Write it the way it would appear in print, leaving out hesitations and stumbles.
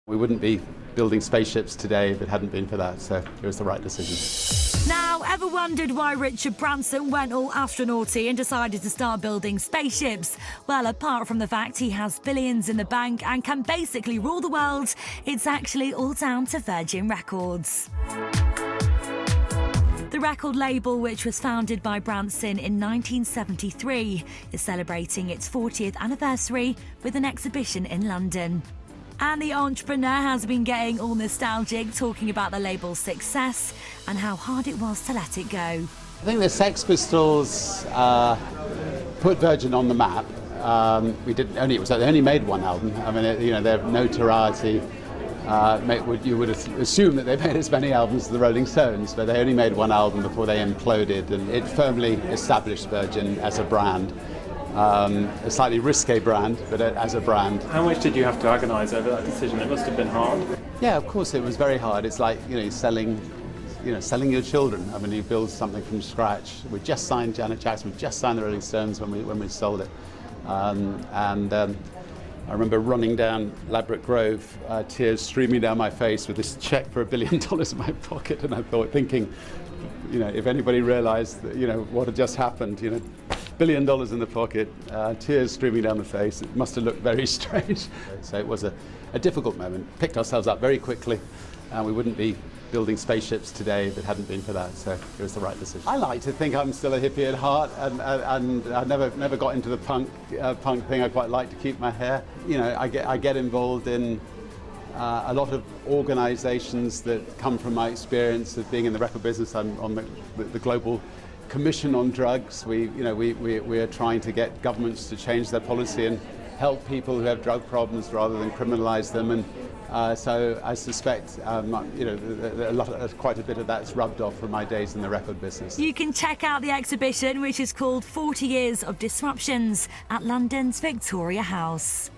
We wouldn't be building spaceships today if it hadn't been for that, so it was the right decision. Now, ever wondered why Richard Branson went all astronauty and decided to start building spaceships? Well, apart from the fact he has billions in the bank and can basically rule the world, it's actually all down to Virgin Records. The record label, which was founded by Branson in 1973, is celebrating its 40th anniversary with an exhibition in London. And the entrepreneur has been getting all nostalgic, talking about the label's success and how hard it was to let it go. I think the Sex Pistols put Virgin on the map. They only made one album. I mean, their notoriety. You would assume that they made as many albums as the Rolling Stones, but they only made one album before they imploded, and it firmly established Virgin as a brand. A slightly risque brand, but as a brand. How much did you have to agonise over that decision? It must have been hard. Yeah, of course it was very hard. It's like selling your children. I mean, you build something from scratch. We just signed Janet Jackson. We just signed the Rolling Stones when we sold it, I remember running down Ladbroke Grove, tears streaming down my face with this cheque for $1 billion in my pocket, and I thought, thinking, if anybody realised what had just happened, $1 billion in the pocket, tears streaming down the face. It must have looked very strange. So it was a difficult moment. Picked ourselves up very quickly, and we wouldn't be building spaceships today if it hadn't been for that. So it was the right decision. I like to think I'm still a hippie at heart, and I never got into the punk thing. I quite like to keep my hair. I get involved in a lot of organisations that come from my experience of being in the record business. I'm on the Global Commission on Drugs. We are trying to get governments to change their policy and help people who have drug problems rather than criminalise them. And so I suspect quite a bit of that's rubbed off from my days in the record business. You can check out the exhibition, which is called 40 Years of Disruptions, at London's Victoria House.